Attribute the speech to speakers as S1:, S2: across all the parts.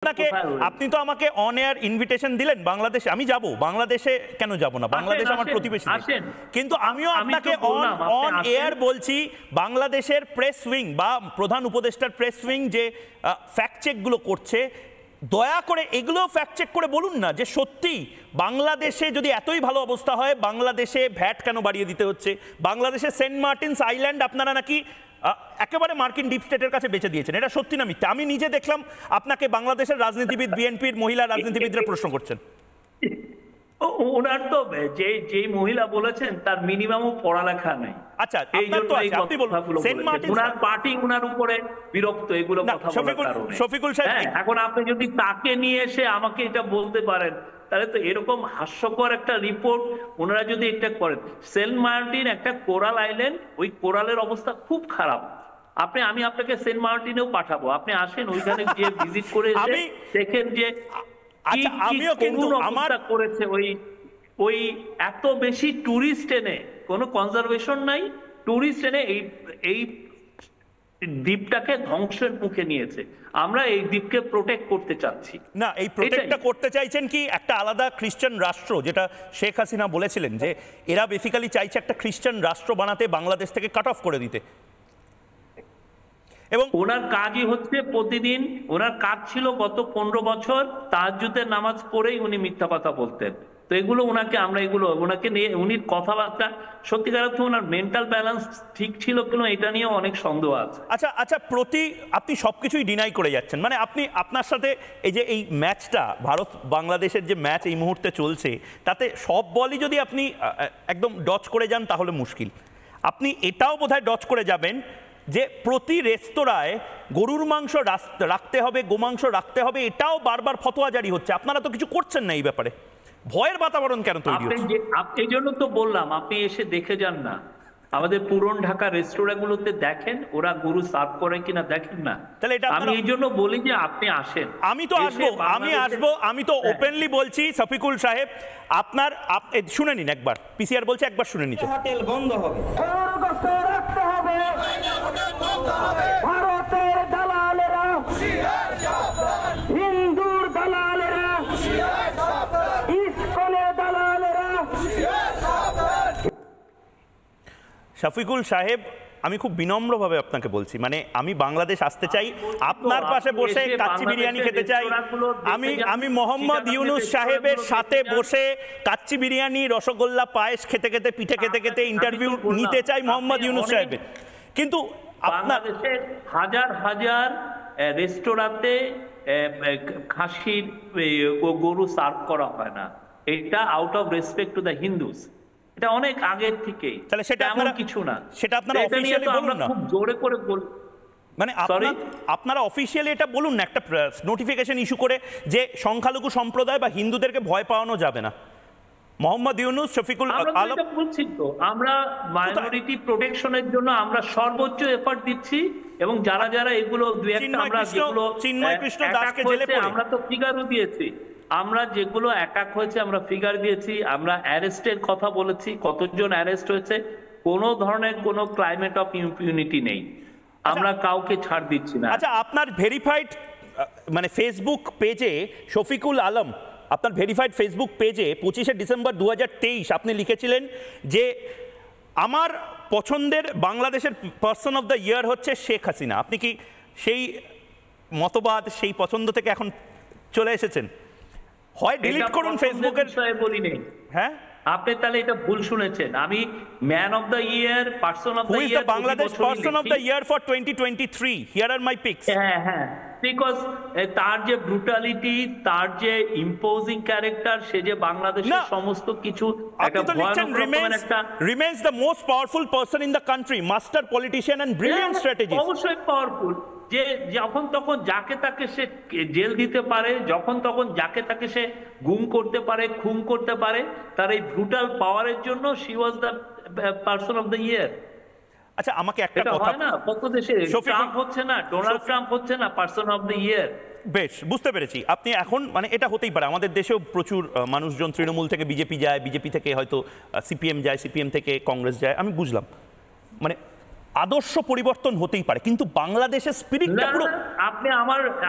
S1: আপনাকে আপনি তো আমাকে অন এয়ার ইনভিটেশন দিলেন বাংলাদেশে, আমি যাব, বাংলাদেশে কেন যাব না, বাংলাদেশ আমার প্রতিবেশী, কিন্তু আমিও আপনাকে অন এয়ার বলছি বাংলাদেশের প্রেস উইং বা প্রধান উপদেষ্টার প্রেস উইং যে ফ্যাক্ট চেকগুলো করছে, দয়া করে এগুলো ফ্যাক্ট চেক করে বলুন না যে সত্যি বাংলাদেশে যদি এতই ভালো অবস্থা হয় বাংলাদেশে ভ্যাট কেন বাড়িয়ে দিতে হচ্ছে, বাংলাদেশে সেন্ট মার্টিনস আইল্যান্ড আপনারা নাকি একেবারে মার্কিন ডিপ স্টেটের কাছে বেচে দিয়েছেন, এটা সত্যি না মিথ্যা? আমি নিজে দেখলাম আপনাকে বাংলাদেশের রাজনীতিবিদ, বিএনপির মহিলা রাজনীতিবিদরা প্রশ্ন করছেন।
S2: ওনার তো যেই মহিলা বলেছেন তার মিনিমামও পড়ালেখা নাই।
S1: আচ্ছা, এই জন্য আপনি বলুন সেন্ট মার্টিনস,
S2: ওনার পার্টি ওনার উপরে বিরক্ত এগুলো কথা বলার কারণে।
S1: শফিকুল সাহেব,
S2: এখন আপনি যদি তাকে নিয়ে এসে আমাকে এটা বলতে পারেন তাহলে তো এরকম হাস্যকর একটা রিপোর্ট ওনারা যদি এটা করেন। সেন্ট মার্টিন একটা কোরাল আইল্যান্ড, ওই কোরালের অবস্থা খুব খারাপ। আমি আপনাকে সেন্ট মার্টিনেও পাঠাবো, আপনি আসেন ওইখানে গিয়ে ভিজিট করে দেখেন যে
S1: আমিও কিন্তু আমার
S2: করেছে ওই এত বেশি টুরিস্ট এনে, কোনো কনজারভেশন নাই, টুরিস্ট এনে এই দ্বীপটাকে ধ্বংসের মুখে নিয়েছে। আমরা এই দ্বীপকে প্রোটেক্ট করতে চাচ্ছি
S1: না, এই প্রোটেক্টটা করতে চাইছেন কি একটা আলাদা খ্রিস্টান রাষ্ট্র, যেটা শেখ হাসিনা বলেছিলেন যে এরা বেসিক্যালি চাইছে একটা খ্রিস্টান রাষ্ট্র বানাতে, বাংলাদেশ থেকে কাট অফ করে দিতে।
S2: এবং ওনার কাজই হচ্ছে প্রতিদিন, ওনার কাজ ছিল গত 15 বছর তাহাজ্জুদের নামাজ পড়েই উনি মিথ্যা কথা বলতেন। তো এগুলো ওনাকে নিয়ে উনির কথাবার্তা সত্যিকার অর্থে ওনার মেন্টাল ব্যালেন্স ঠিক ছিল কিনা এটা নিয়ে অনেক সন্দেহ আছে।
S1: আচ্ছা, আপনি সবকিছুই ডিনাই করে যাচ্ছেন, মানে আপনার সাথে এই যে এই ম্যাচটা ভারত বাংলাদেশের যে ম্যাচ এই মুহূর্তে চলছে তাতে সব বলই যদি আপনি একদম ডচ করে যান তাহলে মুশকিল। আপনি এটাও বোধহয় ডচ করে যাবেন যে প্রতি রেস্তোরাঁয় গরুর মাংস রাখতে হবে, গোমাংস রাখতে হবে, এটাও বারবার ফতোয়া জারি হচ্ছে, আপনারা তো কিছু করছেন না এই ব্যাপারে। ভয়ের বাতাবরণ কেন তৈরি হচ্ছে?
S2: এই জন্য তো বললাম আপনি এসে দেখে যান না, আমাদের পুরন ঢাকা রেস্তোরাঁগুলোতে দেখেন ওরা গরু সার্ভ করে কিনা দেখেন না। তাহলে এটা আমি এই জন্য বলি যে আপনি আসেন।
S1: আমি তো আসবো, আমি তো ওপেনলি বলছি শফিকুল সাহেব, আপনার শুনে নিন একবার, পিসিআর বলছে একবার শুনে নিতে।
S3: হোটেল বন্ধ হবে, রাখতে হবে, ভারতের দালালেরা, হিন্দুর দালালেরা, ইসকনের দালালেরা।
S1: শফিকুল সাহেব, আমি খুব বিনম্রভাবে আপনাকে বলছি, মানে আমি বাংলাদেশ আসতে চাই, আপনার পাশে বসে কাচ্চি বিরিয়ানি খেতে চাই, আমি মোহাম্মদ ইউনুস সাহেবের সাথে বসে কাচ্চি বিরিয়ানি, রসগোল্লা, পায়েস খেতে খেতে, পিঠে খেতে খেতে ইন্টারভিউ নিতে চাই মোহাম্মদ ইউনুস সাহেবের। কিন্তু আপনার
S2: হাজার হাজার রেস্তোরাঁতে খাসির গরু সার্ভ করা হয় না, এটা out of respect to the Hindus. এটা অনেক আগের থেকেই,
S1: তাহলে সেটা আপনারা
S2: কিছু না,
S1: সেটা আপনারা অফিশিয়ালি বলুন না,
S2: খুব জোরে করে বল,
S1: মানে আপনারা অফিশিয়ালি এটা বলুন না, একটা নোটিফিকেশন ইস্যু করে যে সংখ্যালঘু সম্প্রদায় বা হিন্দুদেরকে ভয় পাওয়ানো যাবে না। মোহাম্মদ ইউনুস, শফিকুল আলম,
S2: বলছি তো আমরা মাইনরিটি প্রোটেকশনের জন্য আমরা সর্বোচ্চ এফর্ট দিচ্ছি, এবং যারা যারা এগুলো দুই একটা আমরা যেগুলো
S1: চিন্ময় কৃষ্ণ দাসকে জেলে পড়ে
S2: আমরা তো ফিগারও দিয়েছি, আমরা যেগুলো অ্যাটাক হয়েছে আমরা ফিগার দিয়েছি, আমরা অ্যারেস্টের কথা বলেছি, কতজন অ্যারেস্ট হয়েছে, কোনো ধরনের কোনো ক্লাইমেট অফ ইম্পিউনিটি নেই, আমরা কাউকে ছাড় দিচ্ছি না।
S1: আচ্ছা, আপনার ভেরিফাইড মানে ফেসবুক পেজে শফিকুল আলম, আপনার ভেরিফাইড ফেসবুক পেজে 25শে ডিসেম্বর 2023 আপনি লিখেছিলেন যে আমার পছন্দের বাংলাদেশের পারসন অফ দ্য ইয়ার হচ্ছে শেখ হাসিনা। আপনি কি সেই মতবাদ, সেই পছন্দ থেকে এখন চলে এসেছেন? হয় ডিলিট করুন ফেসবুকের
S2: বিষয়ে বলি নেই।
S1: হ্যাঁ,
S2: আপনি তাহলে এটা ভুল শুনেছেন। আমি man of the year, person of the year,
S1: Bangladesh person of the year for 2023, here are my picks.
S2: হ্যাঁ, বিকজ তার যে ব্রুটালিটি, তার যে ইম্পোজিং ক্যারেক্টার, সে যে বাংলাদেশের সমস্ত কিছু একটা
S1: remains the most powerful person in the country, master politician and brilliant strategist.
S2: অবশ্যই পাওয়ারফুল, যে যখন তখন যাকে তাকে সে জেল দিতে পারে, যখন তখন যাকে তাকে সে গুম করতে পারে, খুন করতে পারে, তার এই ব্রুটাল পাওয়ারের জন্য she was the person of the ইয়ার।
S1: আচ্ছা, আমাকে একটা কথা,
S2: না কত দেশে ট্রাম্প হচ্ছে না, ডোনাল্ড ট্রাম্প হচ্ছে না পারসন অফ দ্য ইয়ার।
S1: বেশ, বুঝতে পেরেছি। আপনি এখন মানে এটা হতেই পারে, আমাদের দেশেও প্রচুর মানুষজন তৃণমূল থেকে বিজেপি যায়, বিজেপি থেকে হয়তো সিপিএম যায়, সিপিএম থেকে কংগ্রেস যায়, আমি বুঝলাম। মানে আদর্শ পরিবর্তন হতেই পারে, কিন্তু বাংলাদেশের স্পিরিটটা পুরো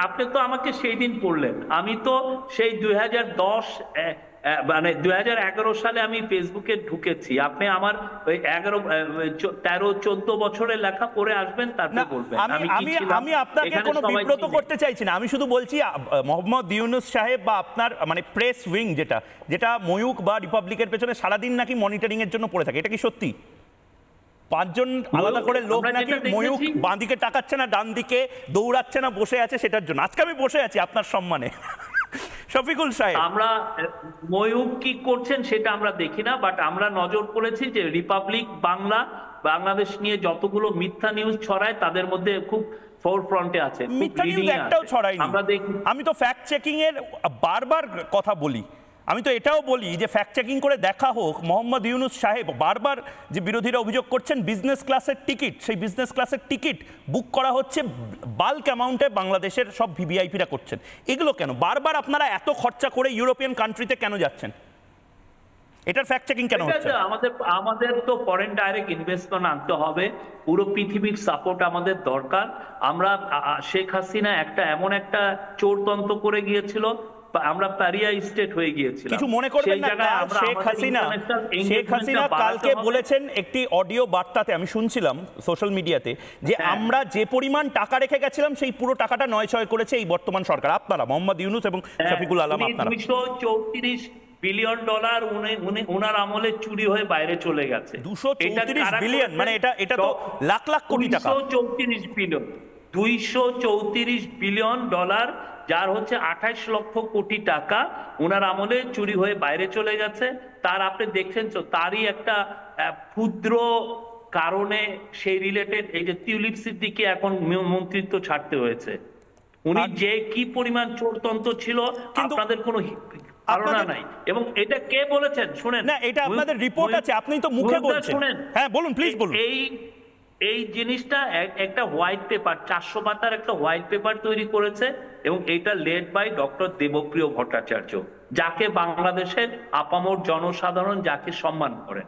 S2: আপনি তো আমাকে সেই দিন পড়লেন, আমি তো সেই 2010 মানে 2011 সালে আমি ফেসবুকে ঢুকেছি। আপনি আমার ওই 13-14 বছরের লেখা পড়ে আসবেন, তারপর বলবেন
S1: আমি আপনাকে কোনো বিব্রত করতে চাইছি না। আমি শুধু বলছি মোহাম্মদ ইউনূস সাহেব বা আপনার মানে প্রেস উইং যেটা ময়ূক বা রিপাবলিকের পেছনে সারাদিন নাকি মনিটরিং এর জন্য পড়ে থাকে, এটা কি সত্যি? 5 জন আলাদা করে লোক নাকি ময়ূক বাঁ দিকে তাকাচ্ছে না, ডান দিকে দৌড়াচ্ছে না, বসে আছে সেটার জন্য। আজকে আমি বসে আছি আপনার সম্মানে। শফিকুল সাহেব,
S2: আমরা ময়ূক কি করছেন সেটা আমরা দেখি না, বাট আমরা নজর করেছি যে রিপাবলিক বাংলাদেশ নিয়ে যতগুলো মিথ্যা নিউজ ছড়ায় তাদের মধ্যে খুব ফোরফ্রন্টে আছে।
S1: মিথ্যা নিউজ একটাও ছড়ায়নি। আমি তো ফ্যাক্ট চেকিং এর বারবার কথা বলি। আমি তো এটাও বলি যে ফ্যাক্ট চেকিং করে দেখা হোক। মোহাম্মদ ইউনূস সাহেব বারবার যে বিরোধীরা অভিযোগ করছেন বিজনেস ক্লাসের টিকিট, সেই বিজনেস ক্লাসের টিকিট বুক করা হচ্ছে বাল্ক অ্যামাউন্টে, বাংলাদেশের সব ভিভিআইপিরা করছেন। এগুলো কেন? বারবার আপনারা এত খরচা করে ইউরোপিয়ান কান্ট্রিতে কেন যাচ্ছেন? এটার ফ্যাক্ট চেকিং কেন হচ্ছে?
S2: আমাদের তো ফরেন ডাইরেক্ট ইনভেস্টমেন্ট আনতে হবে, পুরো পৃথিবীর সাপোর্ট আমাদের দরকার। আমরা শেখ হাসিনা এমন একটা চোরতন্ত্র করে গিয়েছিল, আমরা পারিয়া স্টেট হয়ে গিয়েছিলাম।
S1: কিছু মনে করবেন না, শেখ হাসিনা কালকে বলেছেন একটি অডিও বার্তাতে, আমি শুনছিলাম সোশ্যাল মিডিয়াতে, যে আমরা যে পরিমাণ টাকা রেখে গেছিলাম সেই পুরো টাকাটা নয়-ছয় করেছে এই বর্তমান সরকার। আপনারা মোহাম্মদ ইউনূস এবং শফিকুল আলম, আপনারা
S2: 234 বিলিয়ন ডলার উনার আমলে চুরি হয়ে বাইরে চলে গেছে।
S1: 234 বিলিয়ন মানে এটা তো লাখ লাখ কোটি টাকা।
S2: 234 বিলিয়ন ডলার, যার হচ্ছে 28 লক্ষ কোটি টাকা ওনার আমলে চুরি হয়ে বাইরে চলে গেছে। তার আপনি দেখছেন তো, তারই একটা ক্ষুদ্র কারণে সেই রিলেটেড এই যে টিউলিপ সিদ্দিকী এখন মন্ত্রিত্ব ছাড়তে হয়েছে। উনি যে কি পরিমাণ চোরতন্ত্র ছিল আপনাদের কোনো ধারণা নাই। এবং এটা কে বলেছেন শুনেন
S1: না, এটা আপনাদের রিপোর্ট আছে, আপনি তো মুখে বলছেন। হ্যাঁ বলুন, প্লিজ বলুন।
S2: এই জিনিসটা একটা হোয়াইট পেপার, 400 পাতার একটা হোয়াইট পেপার তৈরি করেছে, এবং এটা led by doctor Debapriya Bhattacharya, যাকে বাংলাদেশের আপামর জনসাধারণ যাকে সম্মান করেন,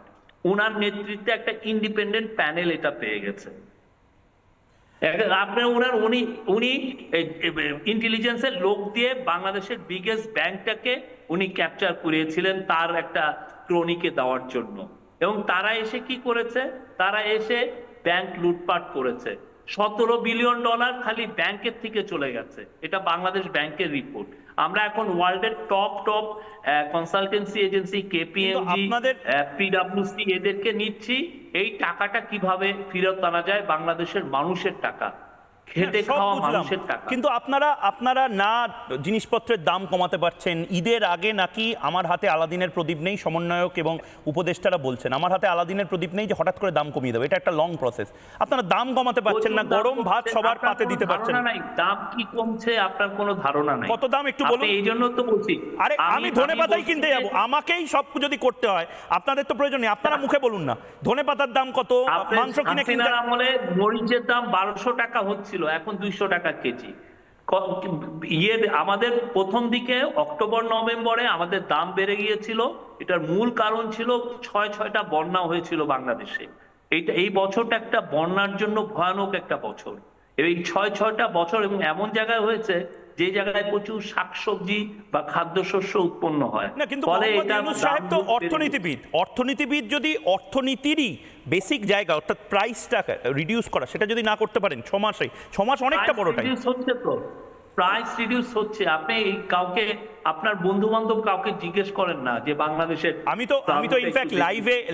S2: উনার নেতৃত্বে একটা ইন্ডিপেন্ডেন্ট প্যানেল এটা পেয়ে গেছে। উনি ইন্টেলিজেন্সের লোক দিয়ে বাংলাদেশের বিগেস্ট ব্যাংকটাকে উনি ক্যাপচার করিয়েছিলেন তার একটা ক্রনিকে দেওয়ার জন্য। এবং তারা এসে কি করেছে? তারা এসে ব্যাংক লুটপাট করেছে। 17 বিলিয়ন ডলার খালি ব্যাংকের থেকে চলে গেছে। এটা বাংলাদেশ ব্যাংকের রিপোর্ট। আমরা এখন ওয়ার্ল্ডের টপ কনসালটেন্সি এজেন্সি কেপিএমজি, পিডব্লিউসি এদেরকে নিচ্ছি এই টাকাটা কিভাবে ফেরত আনা যায়, বাংলাদেশের মানুষের টাকা, খেটে খাওয়া মানুষের টাকা।
S1: কিন্তু আপনারা না জিনিসপত্রের দাম কমাতে পারছেন। ঈদের আগে নাকি আমার হাতে আলাদিনের প্রদীপ নেই, সমন্বয়ক এবং উপদেষ্টারা বলছেন আমার হাতে আলাদিনের প্রদীপ নেই যে হঠাৎ করে দাম কমিয়ে দেবে। এটা একটা লং প্রসেস। আপনারা দাম কমাতে পারছেন না, গরম ভাত সবার পাতে দিতে পারছেন না।
S2: দাম কি কমছে আপনার কোনো ধারণা নাই।
S1: কত দাম একটু বলুন।
S2: এই জন্য তো বলছি,
S1: আরে আমি ধনেপাতাই কিনতে যাবো, আমাকেই সব যদি করতে হয়, আপনাদের তো প্রয়োজন নেই। আপনারা মুখে বলুন না ধনেপাতার দাম কত, মাংস কিনে কিনতে।
S2: মরিচের দাম 1200 টাকা হচ্ছিল, এখন 200 টাকা কেজি। আমাদের প্রথম দিকে অক্টোবর নভেম্বরে আমাদের দাম বেড়ে গিয়েছিল। এটার মূল কারণ ছিল 6টা বন্যা হয়েছিল বাংলাদেশে। এই বছরটা একটা বন্যার জন্য ভয়ানক একটা বছর। এই 6টা বছর এবং এমন জায়গায় হয়েছে যে জায়গায় প্রচুর শাকসবজি বা খাদ্যশস্য উৎপন্ন হয়।
S1: না, কিন্তু ইউনূস সাহেব তো অর্থনীতিবিদ যদি অর্থনীতিরই বেসিক জায়গা অর্থাৎ প্রাইসটা রিডিউস করা সেটা যদি না করতে পারেন 6 মাস অনেকটা বড় টাইম।
S2: প্রাইস রিডিউস হচ্ছে। আপনি কাউকে আপনার বন্ধু বান্ধব কাউকে জিজ্ঞেস করেন না যে বাংলাদেশের।
S1: আমি তো ইনফ্যাক্ট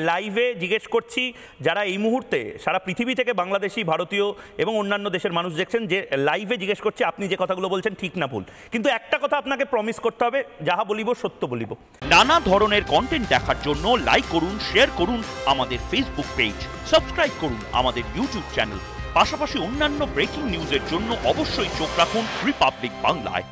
S1: লাইভে জিজ্ঞেস করছি, যারা এই মুহূর্তে সারা পৃথিবী থেকে বাংলাদেশি, ভারতীয় এবং অন্যান্য দেশের মানুষ দেখছেন, যে লাইভে জিজ্ঞেস করছি আপনি যে কথাগুলো বলছেন ঠিক না ভুল। কিন্তু একটা কথা আপনাকে প্রমিস করতে হবে, যাহা বলিব সত্য বলিব। নানা ধরনের কন্টেন্ট দেখার জন্য লাইক করুন, শেয়ার করুন আমাদের ফেসবুক পেজ, সাবস্ক্রাইব করুন আমাদের ইউটিউব চ্যানেল। পাশাপাশি অন্যান্য ব্রেকিং নিউজের জন্য অবশ্যই চোখ রাখুন রিপাবলিক বাংলায়।